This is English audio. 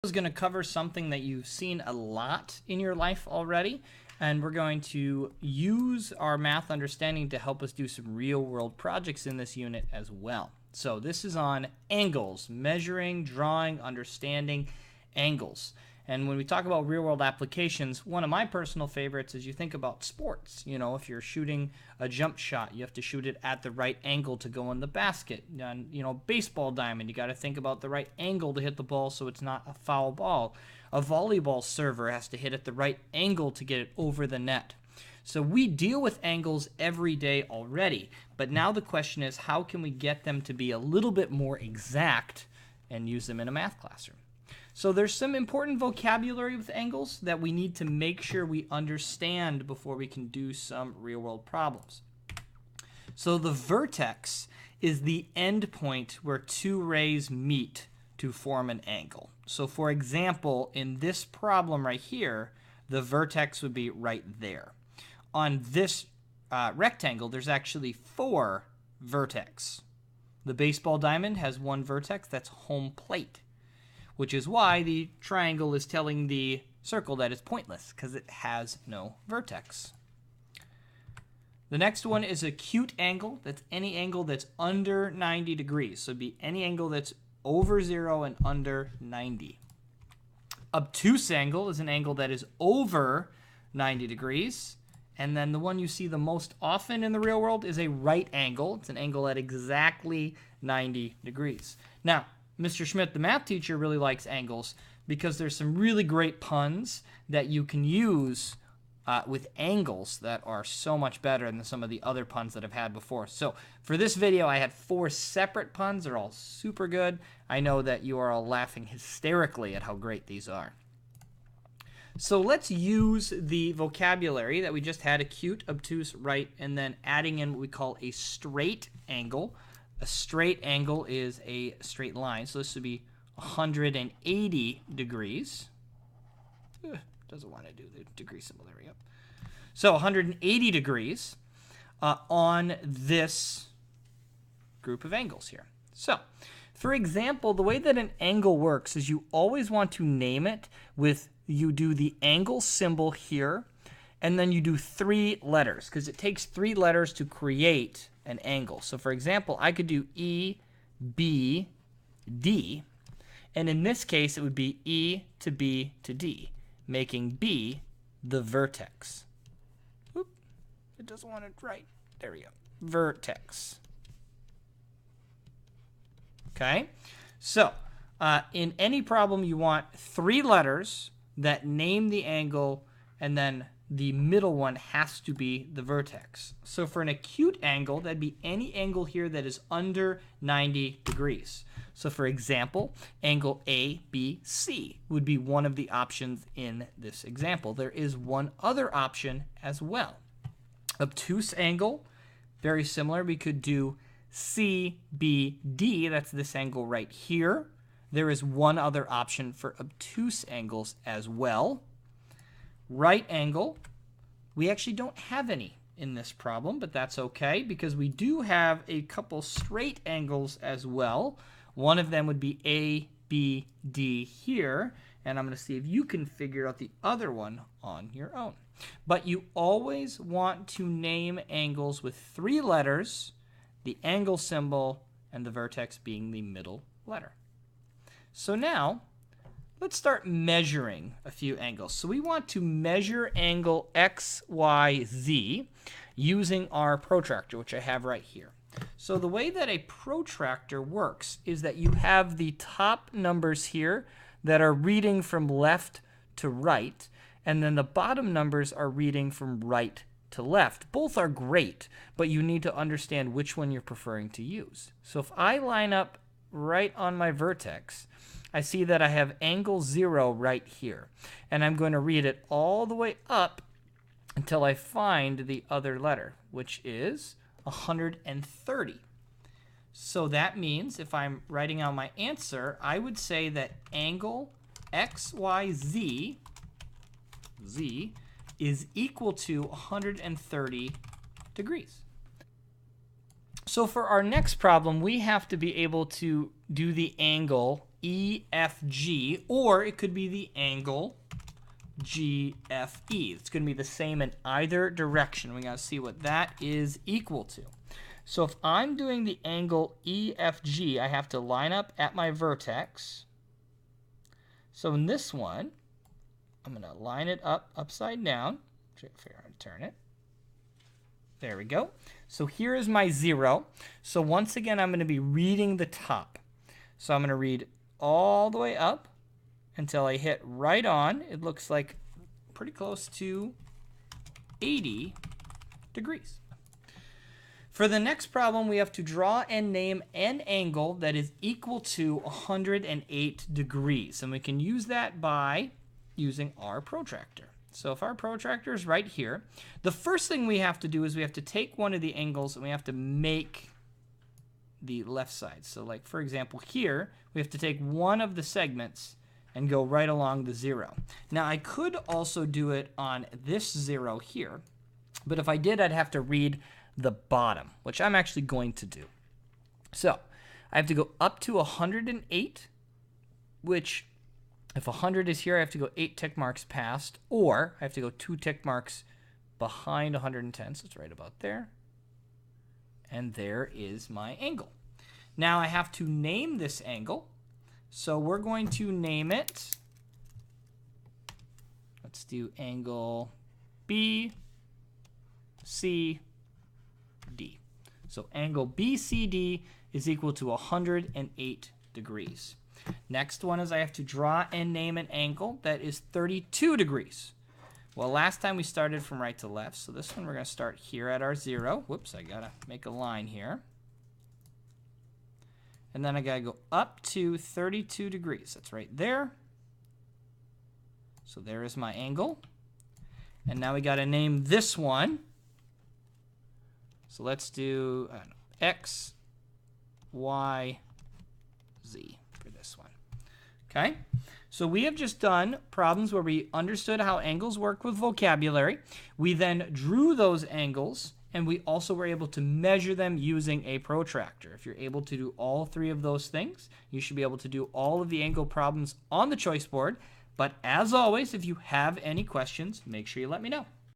Is going to cover something that you've seen a lot in your life already, and we're going to use our math understanding to help us do some real-world projects in this unit as well. So this is on angles, measuring, drawing, understanding angles. And when we talk about real-world applications, one of my personal favorites is you think about sports. You know, if you're shooting a jump shot, you have to shoot it at the right angle to go in the basket. And, you know, baseball diamond, you got to think about the right angle to hit the ball so it's not a foul ball. A volleyball server has to hit at the right angle to get it over the net. So we deal with angles every day already, but now the question is, how can we get them to be a little bit more exact and use them in a math classroom? So there's some important vocabulary with angles that we need to make sure we understand before we can do some real-world problems. So the vertex is the end point where two rays meet to form an angle. So for example, in this problem right here, the vertex would be right there. On this rectangle, there's actually 4 vertex. The baseball diamond has 1 vertex, that's home plate, which is why the triangle is telling the circle that it's pointless, because it has no vertex. The next one is acute angle. That's any angle that's under 90 degrees. So it'd be any angle that's over 0 and under 90. Obtuse angle is an angle that is over 90 degrees. And then the one you see the most often in the real world is a right angle. It's an angle at exactly 90 degrees. Now, Mr. Schmidt, the math teacher, really likes angles because there's some really great puns that you can use with angles that are so much better than some of the other puns that I've had before. So for this video, I had 4 separate puns. They're all super good. I know that you are all laughing hysterically at how great these are. So let's use the vocabulary that we just had: acute, obtuse, right, and then adding in what we call a straight angle. A straight angle is a straight line, so this would be 180 degrees. Doesn't want to do the degree symbol. There we go. So 180 degrees on this group of angles here. So, for example, the way that an angle works is you always want to name it with, you do the angle symbol here, and then you do 3 letters, because it takes 3 letters to create an angle. So for example, I could do E, B, D, and in this case it would be E to B to D, making B the vertex. Oop, it doesn't want it right. There we go. Vertex. Okay, so in any problem you want 3 letters that name the angle, and then the middle one has to be the vertex. So for an acute angle, that'd be any angle here that is under 90 degrees. So for example, angle ABC would be one of the options in this example. There is one other option as well. Obtuse angle, very similar. We could do CBD, that's this angle right here. There is one other option for obtuse angles as well. Right angle, we actually don't have any in this problem, but that's okay because we do have a couple straight angles as well. One of them would be ABD here, and I'm going to see if you can figure out the other one on your own. But you always want to name angles with 3 letters, the angle symbol, and the vertex being the middle letter. So now, let's start measuring a few angles. So we want to measure angle XYZ using our protractor, which I have right here. So the way that a protractor works is that you have the top numbers here that are reading from left to right, and then the bottom numbers are reading from right to left. Both are great, but you need to understand which one you're preferring to use. So if I line up right on my vertex, I see that I have angle 0 right here, and I'm going to read it all the way up until I find the other letter, which is 130. So that means if I'm writing out my answer, I would say that angle XYZ is equal to 130 degrees. So for our next problem, we have to be able to do the angle EFG, or it could be the angle GFE. It's going to be the same in either direction. We got to see what that is equal to. So if I'm doing the angle EFG, I have to line up at my vertex. So in this one, I'm going to line it up upside down. Figure out how to turn it. There we go. So here is my 0. So once again, I'm going to be reading the top. So I'm going to read all the way up until I hit right on. It looks like pretty close to 80 degrees. For the next problem, we have to draw and name an angle that is equal to 108 degrees. And we can use that by using our protractor. So if our protractor is right here, the first thing we have to do is we have to take one of the angles and we have to make the left side. So like, for example, here, we have to take one of the segments and go right along the 0. Now, I could also do it on this 0 here, but if I did, I'd have to read the bottom, which I'm actually going to do. So I have to go up to 108, which if 100 is here, I have to go 8 tick marks past, or I have to go 2 tick marks behind 110, so it's right about there. And there is my angle. Now I have to name this angle, so we're going to name it, let's do angle BCD. So angle BCD is equal to 108 degrees. Next one is I have to draw and name an angle that is 32 degrees. Well, last time we started from right to left, so this one we're going to start here at our 0. Whoops, I got to make a line here. And then I got to go up to 32 degrees. That's right there. So there is my angle. And now we got to name this one. So let's do X, Y, Z for this one. Okay? So we have just done problems where we understood how angles work with vocabulary. We then drew those angles, and we also were able to measure them using a protractor. If you're able to do all 3 of those things, you should be able to do all of the angle problems on the choice board. But as always, if you have any questions, make sure you let me know.